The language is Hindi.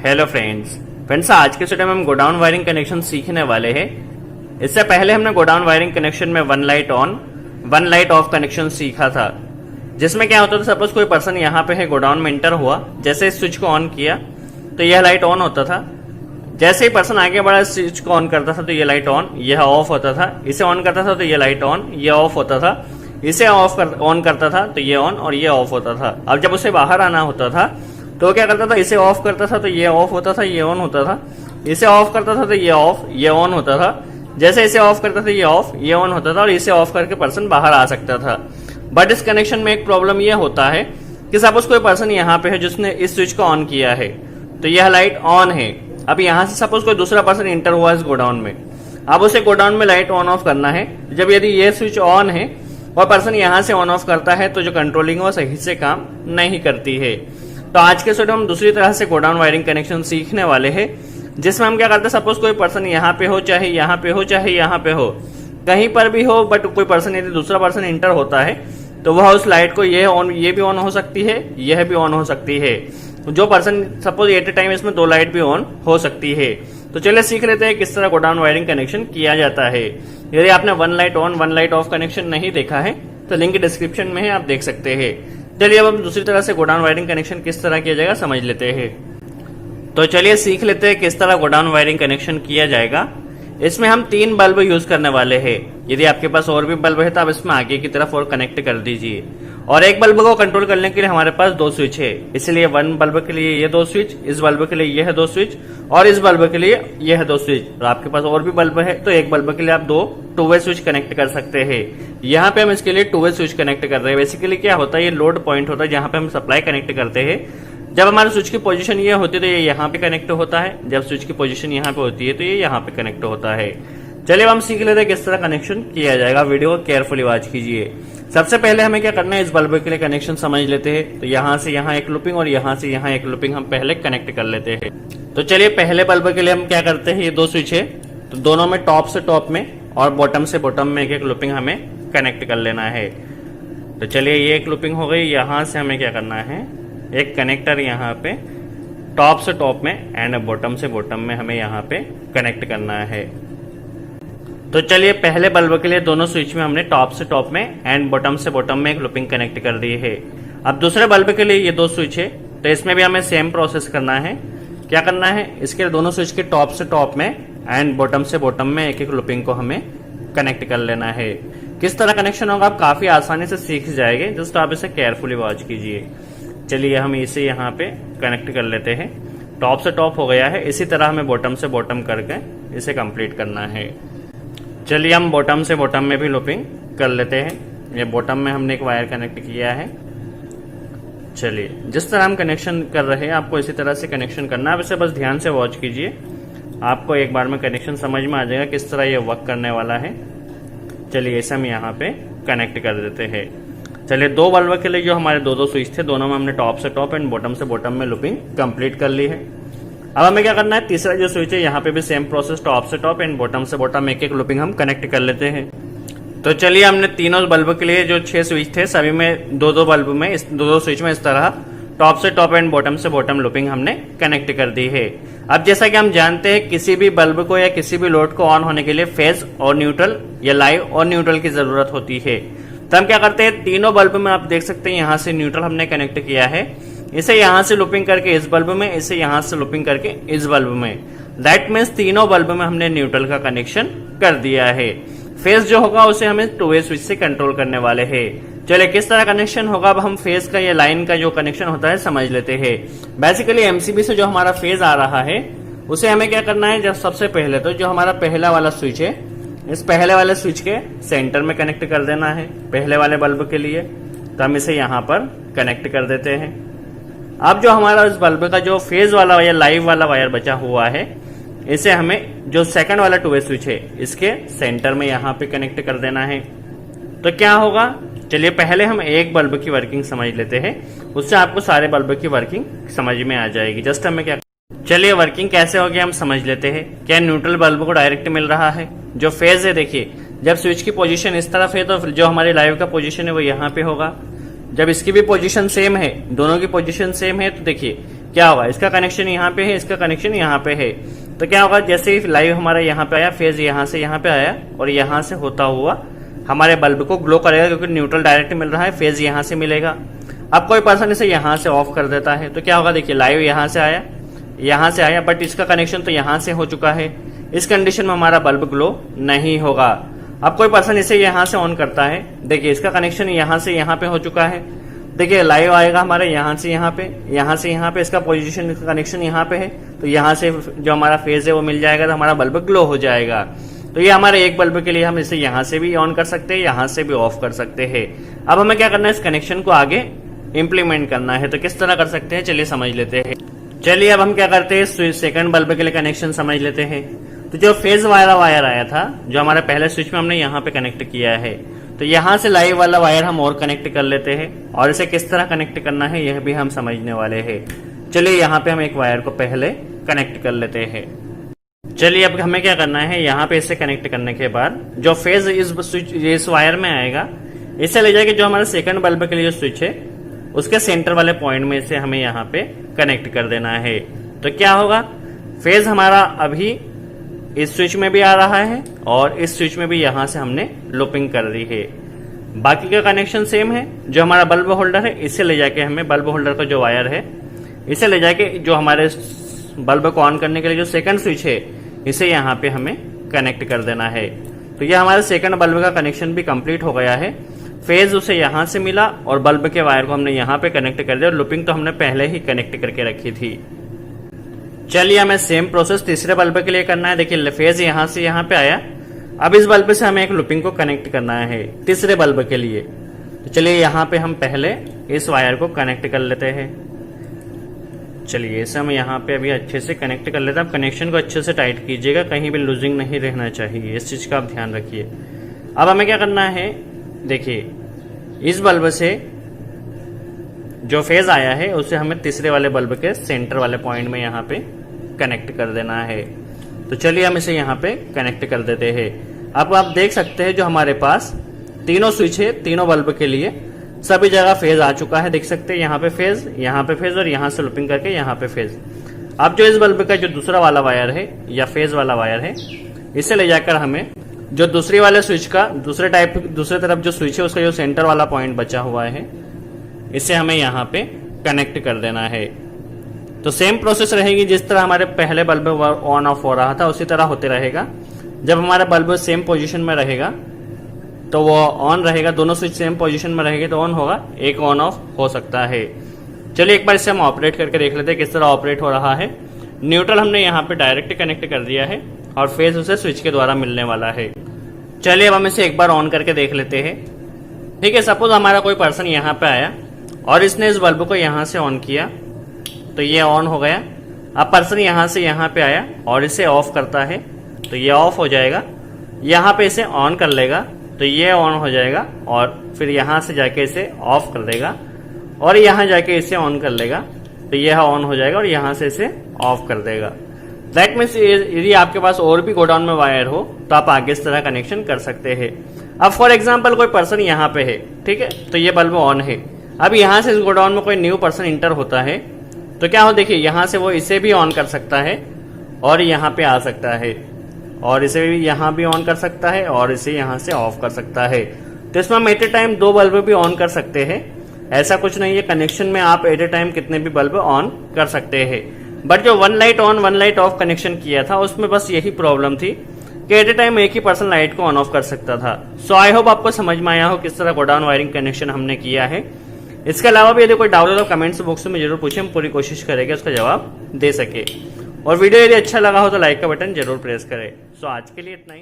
हेलो फ्रेंड्स आज के वीडियो में हम गोडाउन वायरिंग कनेक्शन सीखने वाले हैं। इससे पहले हमने गोडाउन वायरिंग कनेक्शन में one light on one light of connection सीखा था, जिसमें क्या होता था, सपोज कोई पर्सन यहाँ पे है, गोडाउन में इंटर हुआ, जैसे इस स्विच को ऑन किया तो यह लाइट ऑन होता था। जैसे ही पर्सन आगे बढ़ा, स्विच को ऑन करता था तो ये लाइट ऑन, यह ऑफ होता था। इसे ऑन करता था तो ये लाइट ऑन, ये ऑफ होता था। इसे ऑन करता था तो ये ऑन और ये ऑफ होता था। अब जब उसे बाहर आना होता था तो क्या करता था, इसे ऑफ करता था तो ये ऑफ होता था, ये ऑन होता था। इसे ऑफ करता था तो ये ऑफ, ये ऑन होता था। जैसे इसे ऑफ करता था ये ऑफ, ये ऑन होता था और इसे ऑफ करके पर्सन बाहर आ सकता था। बट इस कनेक्शन में एक प्रॉब्लम ये होता है कि सपोज कोई पर्सन यहाँ पे है जिसने इस स्विच को ऑन किया है तो यह लाइट ऑन है। अब यहाँ से सपोज कोई दूसरा पर्सन इंटर हुआ इस गोडाउन में, अब उसे गोडाउन में लाइट ऑन ऑफ करना है। जब यदि ये स्विच ऑन है और पर्सन यहाँ से ऑन ऑफ करता है तो जो कंट्रोलिंग है वो सही से काम नहीं करती है। तो आज के वीडियो में हम दूसरी तरह से गोडाउन वायरिंग कनेक्शन सीखने वाले हैं, जिसमें हम क्या करते हैं, सपोज कोई पर्सन यहाँ पे हो, चाहे यहाँ पे हो, चाहे यहाँ पे हो, कहीं पर भी हो, बट कोई पर्सन यदि दूसरा पर्सन इंटर होता है तो वह उस लाइट को ये भी ऑन हो सकती है, यह भी ऑन हो सकती है। जो person suppose at a time इसमें दो लाइट भी ऑन हो सकती है। तो चलिए सीख लेते हैं किस तरह गोडाउन वायरिंग कनेक्शन किया जाता है। यदि आपने one light on one light of connection नहीं देखा है तो लिंक डिस्क्रिप्शन में है, आप देख सकते हैं। चलिए अब हम दूसरी तरह से गोडाउन वायरिंग कनेक्शन किस तरह किया जाएगा समझ लेते हैं। तो चलिए सीख लेते हैं किस तरह गोडाउन वायरिंग कनेक्शन किया जाएगा। इसमें हम 3 बल्ब यूज करने वाले हैं। यदि आपके पास और भी बल्ब है तो आप इसमें आगे की तरफ और कनेक्ट कर दीजिए। और एक बल्ब को कंट्रोल करने के लिए हमारे पास 2 स्विच है, इसलिए वन बल्ब के लिए ये 2 स्विच, इस बल्ब के लिए यह 2 स्विच और इस बल्ब के लिए यह 2 स्विच। और आपके पास और भी बल्ब है तो एक बल्ब के लिए आप 2 टू-वे स्विच कनेक्ट कर सकते हैं। यहाँ पे हम इसके लिए 2-वे स्विच कनेक्ट कर रहे हैं। बेसिकली क्या होता है, ये लोड पॉइंट होता है जहाँ पे हम सप्लाई कनेक्ट करते हैं। जब हमारे स्विच की पोजीशन ये होती है तो ये यहाँ पे कनेक्ट होता है, जब स्विच की पोजीशन यहाँ पे होती है तो ये यहाँ पे कनेक्ट होता है। चलिए अब हम सीख लेते हैं किस तरह कनेक्शन किया जाएगा। वीडियो को केयरफुली वॉच कीजिए। सबसे पहले हमें क्या करना है, इस बल्ब के लिए कनेक्शन समझ लेते हैं। तो यहाँ से यहाँ एक लूपिंग और यहाँ से यहाँ एक लूपिंग हम पहले कनेक्ट कर लेते हैं। तो चलिए पहले बल्ब के लिए हम क्या करते हैं, ये 2 स्विच है तो दोनों में टॉप से टॉप में और बॉटम से बॉटम में एक लूपिंग हमें कनेक्ट कर लेना है। तो चलिए ये एक लूपिंग हो गई। यहाँ से हमें क्या करना है, एक कनेक्टर यहाँ पे टॉप से टॉप में एंड बॉटम से बॉटम में हमें यहाँ पे कनेक्ट करना है। तो चलिए पहले बल्ब के लिए दोनों स्विच में हमने टॉप से टॉप में एंड बॉटम से बॉटम में एक लूपिंग कनेक्ट कर दी है। अब दूसरे बल्ब के लिए ये 2 स्विच है तो इसमें भी हमें सेम प्रोसेस करना है। क्या करना है, इसके दोनों स्विच के टॉप से टॉप में एंड बॉटम से बॉटम में एक एक लूपिंग को हमें कनेक्ट कर लेना है। किस तरह कनेक्शन होगा आप काफी आसानी से सीख जाएंगे, जस्ट आप इसे केयरफुली वॉच कीजिए। चलिए हम इसे यहाँ पे कनेक्ट कर लेते हैं। टॉप से टॉप हो गया है, इसी तरह हमें बॉटम से बॉटम करके इसे कंप्लीट करना है। चलिए हम बॉटम से बॉटम में भी लूपिंग कर लेते हैं। ये बॉटम में हमने एक वायर कनेक्ट किया है। चलिए जिस तरह हम कनेक्शन कर रहे हैं आपको इसी तरह से कनेक्शन करना है। आप इसे बस ध्यान से वॉच कीजिए, आपको एक बार में कनेक्शन समझ में आ जाएगा किस तरह ये वर्क करने वाला है। चलिए इसे हम यहाँ पे कनेक्ट कर देते हैं। चलिए 2 बल्ब के लिए जो हमारे 2 स्विच थे दोनों में हमने टॉप से टॉप एंड बॉटम से बॉटम में लूपिंग कंप्लीट कर ली है। अब हमें क्या करना है, तीसरा जो स्विच है यहाँ पे भी सेम प्रोसेस, टॉप से टॉप एंड बॉटम से बॉटम एक एक लूपिंग हम कनेक्ट कर लेते हैं। तो चलिए हमने तीनों बल्ब के लिए जो 6 स्विच थे सभी में 2-2 बल्ब में 2-2 स्विच में इस तरह टॉप से टॉप एंड बॉटम से बॉटम लूपिंग हमने कनेक्ट कर दी है। अब जैसा कि हम जानते हैं किसी भी बल्ब को या किसी भी लोड को ऑन होने के लिए फेज और न्यूट्रल या लाइव और न्यूट्रल की जरूरत होती है। तो हम क्या करते हैं, तीनों बल्ब में आप देख सकते हैं यहाँ से न्यूट्रल हमने कनेक्ट किया है, इसे यहाँ से लूपिंग करके इस बल्ब में, इसे यहाँ से लूपिंग करके इस बल्ब में। दैट मीन्स तीनों बल्ब में हमने न्यूट्रल का कनेक्शन कर दिया है। फेज जो होगा उसे हमें 2-वे स्विच से कंट्रोल करने वाले हैं। चलिए किस तरह कनेक्शन होगा, अब हम फेज का या लाइन का जो कनेक्शन होता है समझ लेते हैं। बेसिकली एमसीबी से जो हमारा फेज आ रहा है उसे हमें क्या करना है, जब सबसे पहले तो जो हमारा पहला वाला स्विच है इस पहले वाले स्विच के सेंटर में कनेक्ट कर देना है पहले वाले बल्ब के लिए। तो हम इसे यहाँ पर कनेक्ट कर देते हैं। अब जो हमारा इस बल्ब का जो फेज वाला या लाइव वाला वायर बचा हुआ है इसे हमें जो सेकंड वाला 2-वे स्विच है इसके सेंटर में यहाँ पे कनेक्ट कर देना है। तो क्या होगा, चलिए पहले हम एक बल्ब की वर्किंग समझ लेते हैं, उससे आपको सारे बल्ब की वर्किंग समझ में आ जाएगी। जस्ट हमें क्या, चलिए वर्किंग कैसे होगी हम समझ लेते हैं। क्या न्यूट्रल बल्ब को डायरेक्ट मिल रहा है, जो फेज है देखिए जब स्विच की पोजीशन इस तरफ है तो जो हमारे लाइव का पोजीशन है वो यहाँ पे होगा। जब इसकी भी पोजीशन सेम है, दोनों की पोजीशन सेम है, तो देखिए क्या होगा, इसका कनेक्शन यहाँ पे है, इसका कनेक्शन यहाँ पे है, तो क्या होगा, जैसे ही लाइव हमारा यहाँ पे आया, फेज यहाँ से यहाँ पे आया और यहाँ से होता हुआ हमारे बल्ब को ग्लो करेगा, क्योंकि न्यूट्रल डायरेक्ट मिल रहा है, फेज यहाँ से मिलेगा। अब कोई पर्सन इसे यहाँ से ऑफ कर देता है तो क्या होगा, देखिए लाइव यहाँ से आया बट इसका कनेक्शन तो यहाँ से हो चुका है, इस कंडीशन में हमारा बल्ब ग्लो नहीं होगा। अब कोई पर्सन इसे यहाँ से ऑन करता है, देखिए इसका कनेक्शन यहाँ से यहाँ पे हो चुका है, देखिए लाइव आएगा हमारे यहाँ से यहाँ पे, यहाँ से यहाँ पे, इसका पोजीशन कनेक्शन यहाँ पे है, तो यहाँ से जो हमारा फेज है वो मिल जाएगा, तो हमारा बल्ब ग्लो हो जाएगा। तो ये हमारे एक बल्ब के लिए हम इसे यहाँ से भी ऑन कर सकते हैं, यहाँ से भी ऑफ कर सकते हैं। अब हमें क्या करना है, इस कनेक्शन को आगे इंप्लीमेंट करना है। तो किस तरह कर सकते हैं, चलिए समझ लेते हैं। चलिए अब हम क्या करते हैं, सेकंड बल्ब के लिए कनेक्शन समझ लेते हैं। तो जो फेज वाला वायर आया था, जो हमारे पहले स्विच में हमने यहाँ पे कनेक्ट किया है, तो यहाँ से लाइव वाला वायर हम और कनेक्ट कर लेते हैं, और इसे किस तरह कनेक्ट करना है यह भी हम समझने वाले हैं। चलिए यहाँ पे हम एक वायर को पहले कनेक्ट कर लेते हैं। चलिए अब हमें क्या करना है, यहाँ पे इसे कनेक्ट करने के बाद जो फेज इस वायर में आएगा, इसे ले जाके जो हमारे सेकंड बल्ब के लिए जो स्विच है उसके सेंटर वाले पॉइंट में इसे हमें यहाँ पे कनेक्ट कर देना है। तो क्या होगा, फेज हमारा अभी इस स्विच में भी आ रहा है और इस स्विच में भी यहाँ से हमने लूपिंग कर दी है। बाकी का कनेक्शन सेम है, जो हमारा बल्ब होल्डर है इसे ले जाके हमें बल्ब होल्डर का जो वायर है इसे ले जाके जो हमारे बल्ब को ऑन करने के लिए जो सेकंड स्विच है इसे यहाँ पे हमें कनेक्ट कर देना है। तो ये हमारे सेकंड बल्ब का कनेक्शन भी कंप्लीट हो गया है। फेज उसे यहाँ से मिला और बल्ब के वायर को हमने यहाँ पे कनेक्ट कर दिया, और लूपिंग तो हमने पहले ही कनेक्ट करके रखी थी। चलिए हमें सेम प्रोसेस तीसरे बल्ब के लिए करना है। देखिए फेज यहाँ से यहाँ पे आया, अब इस बल्ब से हमें एक लूपिंग को कनेक्ट करना है तीसरे बल्ब के लिए। तो चलिए यहाँ पे हम पहले इस वायर को कनेक्ट कर लेते हैं। चलिए इसे हम यहाँ पे अभी अच्छे से कनेक्ट कर लेते हैं। आप कनेक्शन को अच्छे से टाइट कीजिएगा, कहीं भी लूजिंग नहीं रहना चाहिए, इस चीज का आप ध्यान रखिए। अब हमें क्या करना है, देखिए इस बल्ब से जो फेज आया है उसे हमें तीसरे वाले बल्ब के सेंटर वाले पॉइंट में यहाँ पे कनेक्ट कर देना है। तो चलिए हम इसे यहाँ पे कनेक्ट कर देते हैं। अब आप देख सकते हैं जो हमारे पास तीनों स्विच है, तीनों बल्ब के लिए सभी जगह फेज आ चुका है। देख सकते हैं यहाँ पे फेज और यहाँ से लूपिंग करके यहाँ पे फेज। अब जो इस बल्ब का जो दूसरा वाला वायर है या फेज वाला वायर है, इसे ले जाकर हमें जो दूसरी वाले स्विच का दूसरे तरफ जो स्विच है उसका जो सेंटर वाला पॉइंट बचा हुआ है इसे हमें यहाँ पे कनेक्ट कर देना है। तो सेम प्रोसेस रहेगी, जिस तरह हमारे पहले बल्ब ऑन ऑफ हो रहा था उसी तरह होते रहेगा। जब हमारा बल्ब सेम पोजीशन में रहेगा तो वो ऑन रहेगा, दोनों स्विच सेम पोजीशन में रहेंगे तो ऑन होगा, एक ऑन ऑफ हो सकता है। चलिए एक बार इसे हम ऑपरेट करके देख लेते हैं किस तरह ऑपरेट हो रहा है। न्यूट्रल हमने यहाँ पे डायरेक्ट कनेक्ट कर दिया है और फेज उसे स्विच के द्वारा मिलने वाला है। चलिए अब हम इसे एक बार ऑन करके देख लेते हैं। ठीक है, सपोज हमारा कोई पर्सन यहाँ पे आया और इसने इस बल्ब को यहाँ से ऑन किया तो ये ऑन हो गया। अब पर्सन यहाँ से यहाँ पे आया और इसे ऑफ करता है तो ये ऑफ हो जाएगा। यहाँ पे इसे ऑन कर लेगा तो ये ऑन हो जाएगा, और फिर यहाँ से जाके इसे ऑफ कर देगा और यहाँ जाके इसे ऑन कर लेगा तो यह ऑन हो जाएगा, और यहाँ से इसे ऑफ कर देगा। दैट मीन्स यदि आपके पास और भी गोडाउन में वायर हो तो आप आगे इस तरह कनेक्शन कर सकते हैं। अब फॉर एग्जाम्पल कोई पर्सन यहाँ पे है, ठीक है, तो ये बल्ब ऑन है। अब यहाँ से इस गोडाउन में कोई न्यू पर्सन इंटर होता है तो क्या हो, देखिए यहाँ से वो इसे भी ऑन कर सकता है और यहाँ पे आ सकता है, और इसे भी यहाँ भी ऑन कर सकता है और इसे यहाँ से ऑफ कर सकता है। तो इसमें हम एट ए टाइम 2 बल्ब भी ऑन कर सकते हैं। ऐसा कुछ नहीं है, कनेक्शन में आप एट ए टाइम कितने भी बल्ब ऑन कर सकते हैं। बट जो 1 light on 1 light of connection किया था उसमें बस यही प्रॉब्लम थी कि एट ए टाइम एक ही पर्सन लाइट को ऑन ऑफ कर सकता था। सो आई होप आपको समझ में आया हो किस तरह गोडाउन वायरिंग कनेक्शन हमने किया है। इसके अलावा भी यदि कोई डाउट हो तो कमेंट्स बॉक्स में जरूर पूछें, हम पूरी कोशिश करेंगे उसका जवाब दे सके। और वीडियो यदि अच्छा लगा हो तो लाइक का बटन जरूर प्रेस करें। सो आज के लिए इतना ही।